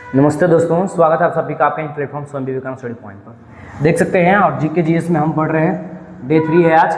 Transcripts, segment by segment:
नमस्ते दोस्तों, स्वागत है आप सभी का आपके platform Swami Vivekananda study point पर। देख सकते हैं और जीके जीएस में हम पढ़ रहे हैं। डे 3 है आज।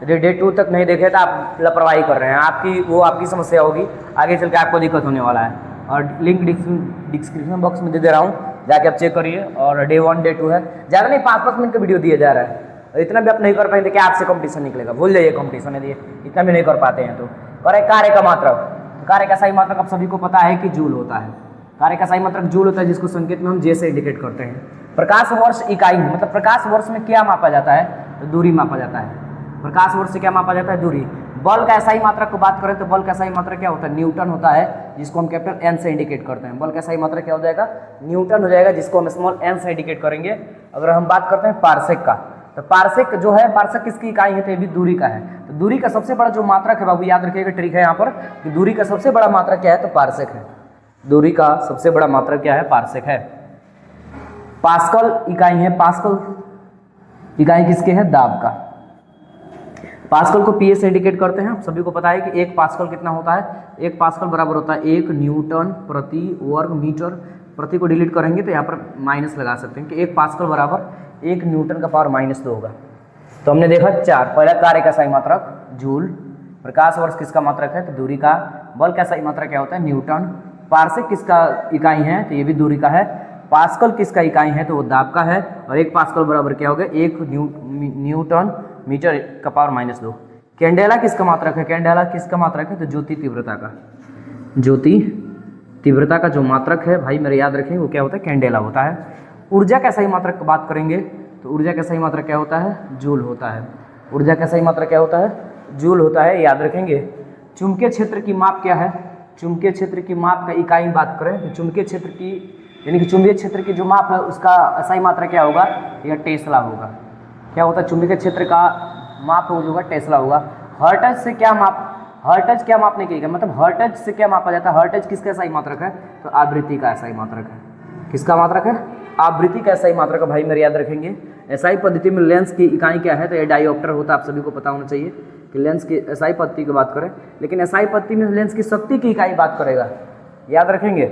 यदि डे 2 तक नहीं देखे तो आप लापरवाही कर रहे हैं। आपकी समस्या होगी, आगे चल के आपको दिक्कत होने वाला है। और लिंक डिस्क्रिप्शन बॉक्स में दे रहा हूँ, जाके आप चेक करिए। और डे 1 डे 2 है, ज़्यादा नहीं 5-5 मिनट का वीडियो दिया जा रहा है। इतना भी आप नहीं कर पाएंगे कि आपसे कंपटीशन निकलेगा, भूल जाइए कंपटीशन। यदि इतना भी नहीं कर पाते हैं तो करें। कार्य का मात्रक, कार्य का सही मात्रक आप सभी को पता है कि जूल होता है। कार्य का सही मात्रक जूल होता है, जिसको संकेत में हम जे से इंडिकेट करते हैं। प्रकाश वर्ष इकाई है, मतलब प्रकाश वर्ष में क्या मापा जाता है तो दूरी मापा जाता है। प्रकाश वर्ष से क्या मापा जाता है, दूरी। बल का सही मात्रक को बात करें तो बल का सही मात्रक क्या होता है, न्यूटन होता है, जिसको हम कैपिटल एन से इंडिकेट करते हैं। बल का सही मात्रक क्या हो जाएगा, न्यूटन हो जाएगा, जिसको हम स्मॉल एन से इंडिकेट करेंगे। अगर हम बात करते हैं पारसेक का, तो पारसेक जो है, पारसेक किसकी इकाई है तो ये भी दूरी का है। तो दूरी का सबसे बड़ा जो मात्रक है, बाबू याद रखिएगा, ट्रिक है यहाँ पर कि दूरी का सबसे बड़ा मात्रक क्या है तो पारसेक है। दूरी का सबसे बड़ा मात्रक क्या है, पारसेक है। पास्कल इकाई है, पास्कल इकाई किसके है, दाब का। पास्कल को पीए से इंडिकेट करते हैं। सभी को पता है कि 1 पास्कल कितना होता है, 1 पास्कल बराबर होता है 1 न्यूटन प्रति वर्ग मीटर। प्रति को डिलीट करेंगे तो यहाँ पर माइनस लगा सकते हैं कि 1 पास्कल बराबर 1 न्यूटन का पावर -2 होगा। तो हमने देखा 4। पहला कार्य का सही मात्रक जूल, प्रकाश वर्ष किसका मात्रक है तो दूरी का, बल का सही मात्रक क्या होता है न्यूटन, पारसेक किसका इकाई है तो ये भी दूरी का है, पास्कल किसका इकाई है तो वो दाब का है। और 1 पास्कल बराबर क्या हो गया 1 न्यूटन मीटर का पावर -2। कैंडेला किसका मात्रक है, कैंडेला किसका मात्रक है तो ज्योति तीव्रता का। ज्योति तीव्रता का जो मात्रक है भाई मेरे याद रखेंगे वो क्या होता है, कैंडेला होता है। ऊर्जा का सही मात्रक की बात करेंगे तो ऊर्जा का सही मात्रक क्या होता है, जूल होता है। ऊर्जा का सही मात्रक क्या होता है, जूल होता है, याद रखेंगे। चुंबकीय क्षेत्र की माप क्या है, चुंबकीय क्षेत्र की माप का इकाई बात करें तो चुंबकीय क्षेत्र की यानी कि चुंबकीय क्षेत्र की जो माप है उसका सही मात्रा क्या होगा, यह टेस्ला होगा। क्या होता है चुंबकीय क्षेत्र का माप होगा, टेस्ला होगा। हर्ट्ज से क्या माप, हर्ट्ज क्या मापने की, मतलब हर्ट्ज से क्या मापा जाता है, हर्ट्ज किसका सही मात्रक है तो आवृत्ति का सही मात्रक है। किसका मात्रक है, आवृत्ति का सही मात्रक है भाई मेरे याद रखेंगे। एसआई पद्धति में लेंस की इकाई क्या है तो ये डायोप्टर होता है, आप सभी को पता होना चाहिए कि लेंस की एसआई पद्धति की बात करें। लेकिन एसआई पद्धति में लेंस की शक्ति की इकाई बात करेगा, याद रखेंगे।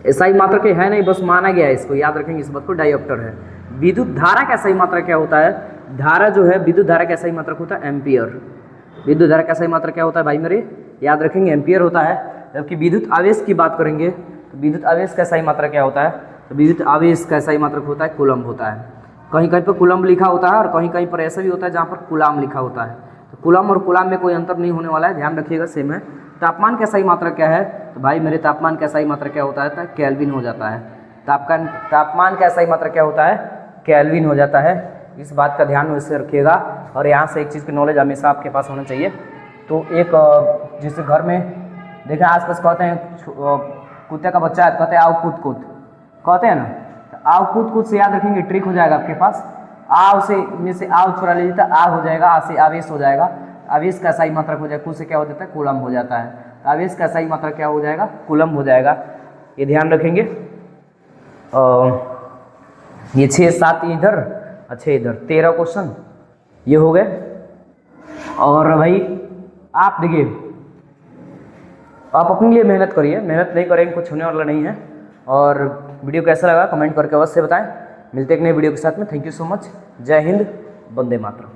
एसआई मात्रक है नहीं, बस माना गया है इसको, याद रखेंगे इस बात को, डायोप्टर है। विद्युत धारा का सही मात्रक क्या होता है, धारा जो है विद्युत धारा का सही मात्रक होता है एम्पियर। विद्युत धारा का सही मात्रक क्या होता है भाई मेरे याद रखेंगे, एम्पियर होता है। जबकि विद्युत आवेश की बात करेंगे तो विद्युत आवेश का सही मात्रक क्या होता है तो विद्युत आवेश का सही मात्रक होता है कूलम्ब होता है। कहीं कहीं पर कूलम्ब लिखा होता है और कहीं कहीं पर ऐसा भी होता है जहाँ पर कूलाम लिखा होता है। तो कूलम्ब और कूलाम में कोई अंतर नहीं होने वाला है, ध्यान रखिएगा, सेम है। तापमान का सही मात्रक क्या है तो भाई मेरे तापमान का सही मात्रक क्या होता है तो केल्विन हो जाता है। तापमान का सही मात्रक क्या होता है, केल्विन हो जाता है। इस बात का ध्यान वैसे रखिएगा। और यहाँ से एक चीज़ की नॉलेज हमेशा आपके पास होना चाहिए। तो एक जैसे घर में देखें आसपास कहते हैं कुत्ते का बच्चा है, कहते हैं आओ कूद कूद, कहते हैं ना, तो आओ कूद कूद से याद रखेंगे, ट्रिक हो जाएगा आपके पास। आओ से में से आओ छुड़ा लीजिए तो आ हो जाएगा, आ से आवेश हो जाएगा, आवेश का सही मात्रक हो जाएगा, कूद से क्या हो जाता है कूलम्ब हो जाता है, तो आवेश का सही मात्रक क्या हो जाएगा कूलम्ब हो जाएगा, ये ध्यान रखेंगे। ये 6-7 इधर, अच्छा इधर 13 क्वेश्चन ये हो गए। और भाई आप देखिए, आप अपने लिए मेहनत करिए, मेहनत नहीं करेंगे कुछ होने वाला नहीं है। और वीडियो कैसा लगा कमेंट करके अवश्य बताएं। मिलते हैं एक नए वीडियो के साथ में। Thank you so much. जय हिंद, वंदे मातरम।